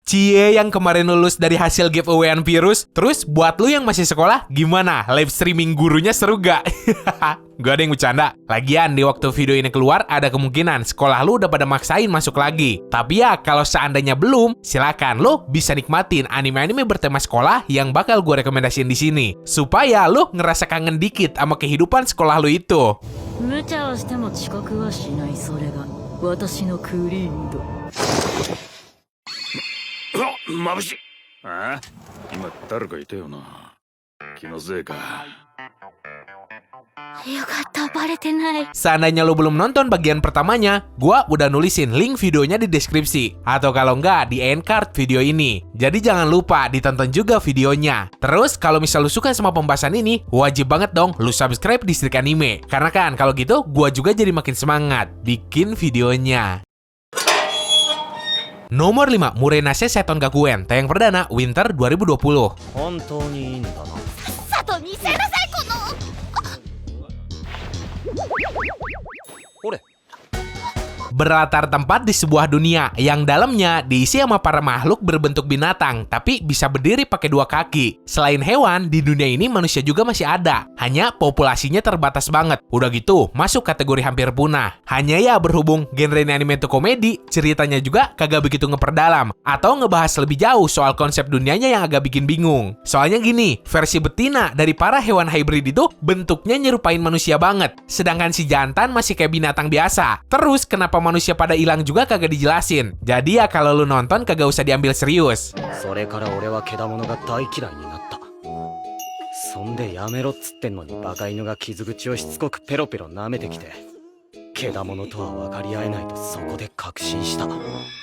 Cie yang kemarin lulus dari hasil giveawayan virus. Terus buat lu yang masih sekolah, gimana? Live streaming gurunya seru gak? Gak ada yang bercanda. Lagian di waktu video ini keluar, ada kemungkinan sekolah lu udah pada maksain masuk lagi. Tapi ya, kalau seandainya belum, silakan lu bisa nikmatin anime-anime bertema sekolah yang bakal gue rekomendasiin di sini. Supaya lu ngerasa kangen dikit sama kehidupan sekolah lu itu. 無茶をしても遅刻はしない、それが私のクリーンだ。眩しい。ああ、今誰かいたよな。気のせいか。よかった、バレてない。 Seandainya lo belum nonton bagian pertamanya, gua udah nulisin link videonya di deskripsi. Atau kalau nggak, di end card video ini. Jadi jangan lupa ditonton juga videonya. Terus kalau misal lu suka sama pembahasan ini, wajib banget dong lu subscribe di Strik Anime. Karena kan kalau gitu, gua juga jadi makin semangat bikin videonya. Nomor 5, Murenase Seton Gakuen, tayang perdana Winter 2020. 本当にいいんだな。佐藤見せなさい、この。ほれ。 Berlatar tempat di sebuah dunia yang dalamnya diisi sama para makhluk berbentuk binatang, tapi bisa berdiri pakai 2 kaki. Selain hewan, di dunia ini manusia juga masih ada. Hanya populasinya terbatas banget. Udah gitu, masuk kategori hampir punah. Hanya ya berhubung genre ini anime itu komedi, ceritanya juga kagak begitu ngeperdalam. Atau ngebahas lebih jauh soal konsep dunianya yang agak bikin bingung. Soalnya gini, versi betina dari para hewan hybrid itu bentuknya nyerupain manusia banget. Sedangkan si jantan masih kayak binatang biasa. Terus kenapa manusia pada hilang juga kagak dijelasin. Jadi ya kalau lu nonton kagak usah diambil serius. それから俺は獣が大嫌いになった。そんでやめろっつってんのにバカ犬が傷口をしつこくペロペロ舐めてきて、獣とは分かり合えないとそこで確信した。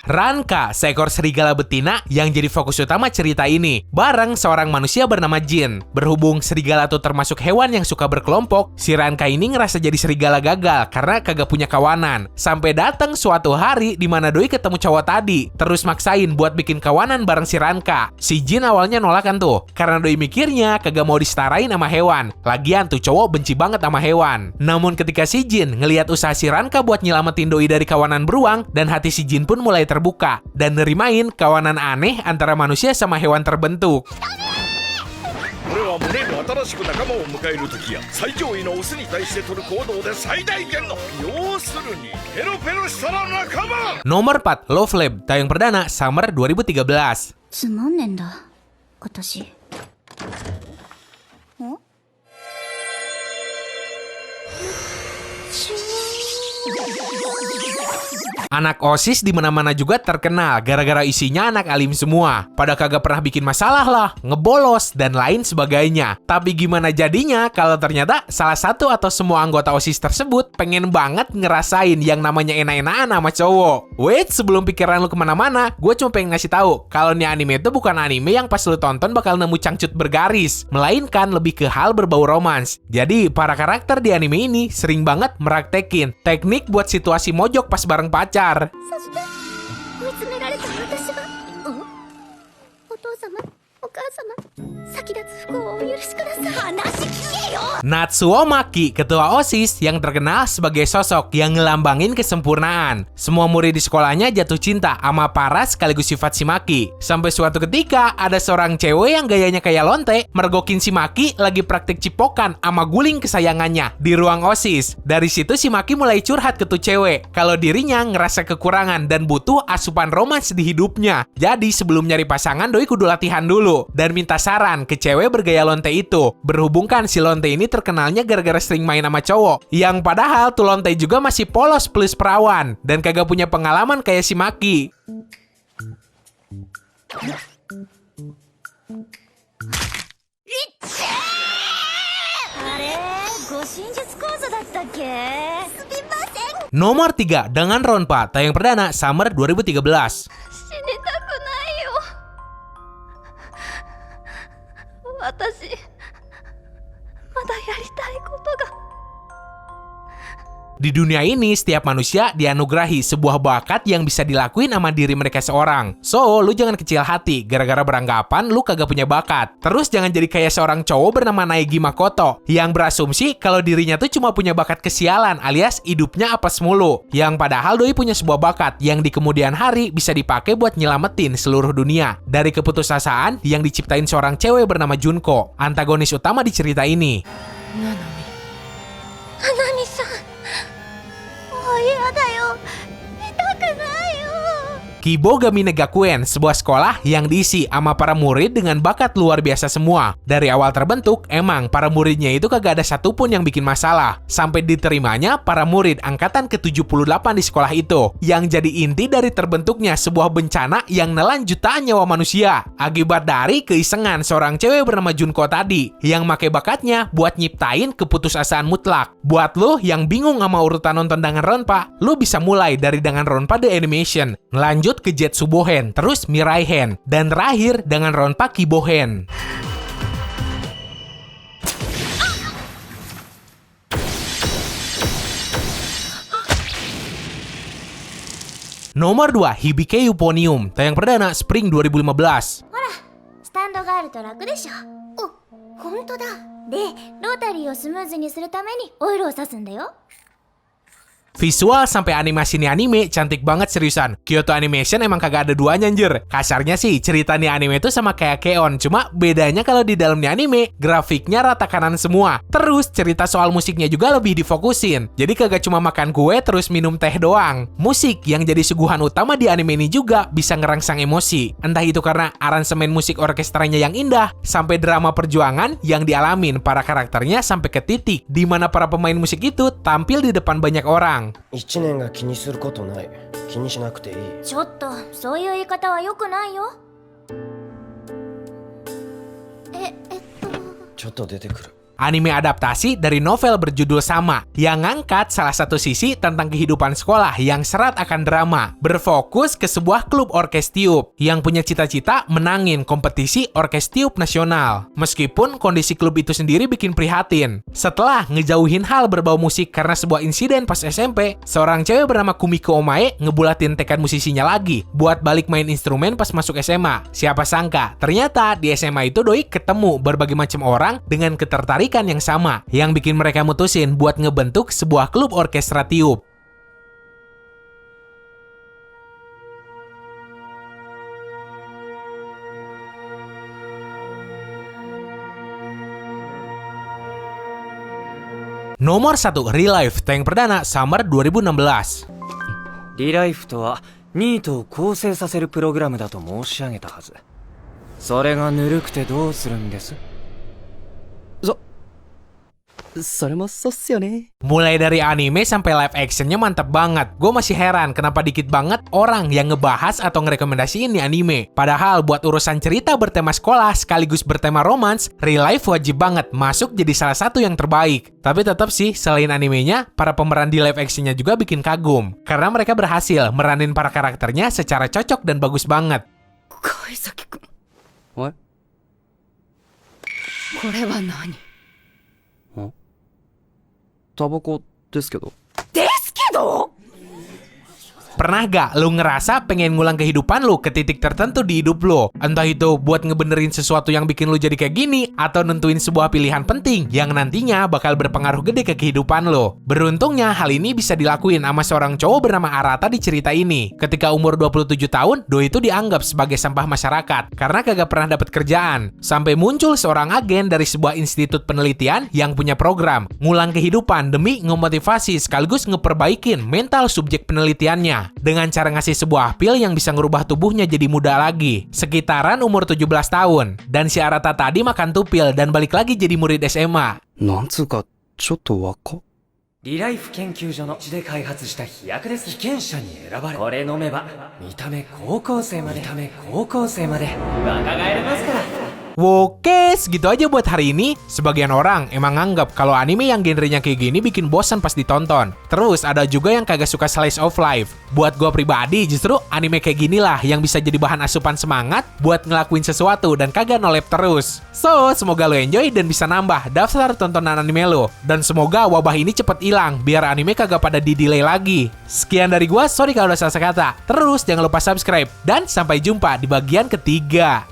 Ranka, seekor serigala betina yang jadi fokus utama cerita ini, bareng seorang manusia bernama Jin. Berhubung serigala tuh termasuk hewan yang suka berkelompok, si Ranka ini ngerasa jadi serigala gagal karena kagak punya kawanan. Sampai datang suatu hari di mana Doi ketemu cowok tadi, terus maksain buat bikin kawanan bareng si Ranka. Si Jin awalnya nolak kan tuh, karena Doi mikirnya kagak mau disetarain sama hewan. Lagian tuh cowok benci banget sama hewan. Namun ketika si Jin ngelihat usaha si Ranka buat nyelamatin Doi dari kawanan beruang, dan hati si Jin pun mulai terbuka dan nerimain kawanan aneh antara manusia sama hewan terbentuk. 俺は群れの新しく仲間を迎える時や最上位のオスに対して取る行動で最大限の要するにペロペロしたら仲間。 Nomor 4, Love Lab, tayang perdana Summer 2013. つまんねんだ、私。ん？ Anak OSIS di mana-mana juga terkenal gara-gara isinya anak alim semua. Pada kagak pernah bikin masalah lah, ngebolos, dan lain sebagainya. Tapi gimana jadinya kalau ternyata salah satu atau semua anggota OSIS tersebut pengen banget ngerasain yang namanya enak-enakan sama cowok. Wait, sebelum pikiran lu kemana-mana, gue cuma pengen ngasih tahu kalau nih anime itu bukan anime yang pas lu tonton bakal nemu cangcut bergaris, melainkan lebih ke hal berbau romans. Jadi, para karakter di anime ini sering banget meraktekin teknik buat situasi mojok pas bareng pacar. そして追い詰められた私が、お父様、お母様、先立つ不幸をお許しください。話聞けよ。 Natsuo Maki, ketua OSIS yang terkenal sebagai sosok yang ngelambangin kesempurnaan. Semua murid di sekolahnya jatuh cinta sama para sekaligus sifat si Maki. Sampai suatu ketika ada seorang cewek yang gayanya kayak lonte mergokin si Maki lagi praktik cipokan sama guling kesayangannya di ruang OSIS. Dari situ si Maki mulai curhat ke tuh cewek kalau dirinya ngerasa kekurangan dan butuh asupan romans di hidupnya. Jadi sebelum nyari pasangan, Doi kudu latihan dulu dan minta saran ke cewek bergaya lonte itu. Berhubung kan si lonte ini terkenalnya gara-gara sering main sama cowok, yang padahal tuh lonte juga masih polos plus perawan dan kagak punya pengalaman kayak si Maki. あれ、護身術講座だったっけ？すみません。 Nomor 3, dengan Ronpa, tayang perdana Summer 2013. 死にたくないよ。私、まだやりたいことが。Di dunia ini, setiap manusia dianugerahi sebuah bakat yang bisa dilakuin sama diri mereka seorang. So, lu jangan kecil hati gara-gara beranggapan lu kagak punya bakat. Terus jangan jadi kayak seorang cowok bernama Naegi Makoto yang berasumsi kalau dirinya tuh cuma punya bakat kesialan alias hidupnya apes mulu. Yang padahal doi punya sebuah bakat yang di kemudian hari bisa dipakai buat nyelamatin seluruh dunia dari keputusasaan yang diciptain seorang cewek bernama Junko, antagonis utama di cerita ini. 花見さん、もう嫌だよ、痛くないよ。 Kibo Gamine Gakuen, sebuah sekolah yang diisi sama para murid dengan bakat luar biasa semua. Dari awal terbentuk, emang para muridnya itu kagak ada satupun yang bikin masalah. Sampai diterimanya para murid angkatan ke-78 di sekolah itu. Yang jadi inti dari terbentuknya sebuah bencana yang nelan jutaan nyawa manusia. Akibat dari keisengan seorang cewek bernama Junko tadi, yang make bakatnya buat nyiptain keputusasaan mutlak. Buat lo yang bingung sama urutan nonton Danganronpa, lo bisa mulai dari Danganronpa The Animation, lanjut ke Jetsubohen, terus Miraihen, dan terakhir Danganronpa Kibohen. Nomor 2, Hibike Euphonium, tayang perdana Spring 2015. スタンドがあると楽でしょ。お、本当だ。で、ロータリーをスムーズにするためにオイルを刺すんだよ。 Visual sampai animasi nih anime cantik banget seriusan. Kyoto Animation emang kagak ada duanya anjir. Kasarnya sih cerita nih anime itu sama kayak Keon, cuma bedanya kalau di dalam nih anime grafiknya rata kanan semua. Terus cerita soal musiknya juga lebih difokusin. Jadi kagak cuma makan kue terus minum teh doang. Musik yang jadi suguhan utama di anime ini juga bisa ngerangsang emosi. Entah itu karena aransemen musik orkestranya yang indah, sampai drama perjuangan yang dialamin para karakternya sampai ke titik di mana para pemain musik itu tampil di depan banyak orang. 1年が気にすることない。気にしなくていい。ちょっと、そういう言い方は良くないよ。ちょっと出てくる。 Anime adaptasi dari novel berjudul sama, yang ngangkat salah satu sisi tentang kehidupan sekolah yang serat akan drama, berfokus ke sebuah klub orkes tiup yang punya cita-cita menangin kompetisi orkes tiup nasional. Meskipun kondisi klub itu sendiri bikin prihatin. Setelah ngejauhin hal berbau musik karena sebuah insiden pas SMP, seorang cewek bernama Kumiko Omae ngebulatin tekad musisinya lagi buat balik main instrumen pas masuk SMA. Siapa sangka, ternyata di SMA itu doi ketemu berbagai macam orang dengan ketertarikan yang sama, yang bikin mereka mutusin buat ngebentuk sebuah klub orkestra tiup. Nomor 1, Real Life, tayang perdana Summer 2016. リライフとはニートを構成させるプログラムだと申し上げたはず。それがぬるくてどうするんです？ それもそうっすよね。 Mulai dari anime sampai live actionnya mantap banget. Gue masih heran kenapa dikit banget orang yang ngebahas atau ngerekomendasiin nih anime. Padahal buat urusan cerita bertema sekolah sekaligus bertema romance, Real Life wajib banget masuk jadi salah satu yang terbaik. Tapi tetap sih, selain animenya, para pemeran di live actionnya juga bikin kagum. Karena mereka berhasil meranin para karakternya secara cocok dan bagus banget. Kaisaki-kun. おい、これは何？タバコですけど。ですけど？ Pernah gak lu ngerasa pengen ngulang kehidupan lu ke titik tertentu di hidup lu? Entah itu buat ngebenerin sesuatu yang bikin lu jadi kayak gini, atau nentuin sebuah pilihan penting yang nantinya bakal berpengaruh gede ke kehidupan lu. Beruntungnya hal ini bisa dilakuin sama seorang cowok bernama Arata di cerita ini. Ketika umur 27 tahun, Doi itu dianggap sebagai sampah masyarakat karena kagak pernah dapat kerjaan. Sampai muncul seorang agen dari sebuah institut penelitian yang punya program ngulang kehidupan demi ngemotivasi sekaligus ngeperbaikin mental subjek penelitiannya. Dengan cara ngasih sebuah pil yang bisa ngerubah tubuhnya jadi muda lagi. Sekitaran umur 17 tahun. Dan si Arata tadi makan tuh pil dan balik lagi jadi murid SMA. なんつうかちょっと若っ。リライフ研究所の地で開発した飛躍です。被験者に選ばれ、これ飲めば見た目高校生まで若返れますから。Oke, segitu aja buat hari ini. Sebagian orang emang nganggap kalau anime yang genrenya kayak gini bikin bosan pas ditonton. Terus ada juga yang kagak suka slice of life. Buat gue pribadi, justru anime kayak gini lah yang bisa jadi bahan asupan semangat buat ngelakuin sesuatu dan kagak nolep terus. So, semoga lo enjoy dan bisa nambah daftar tontonan anime lo. Dan semoga wabah ini cepet hilang biar anime kagak pada di-delay lagi. Sekian dari gue, sorry kalau udah salah kata. Terus jangan lupa subscribe dan sampai jumpa di bagian ketiga.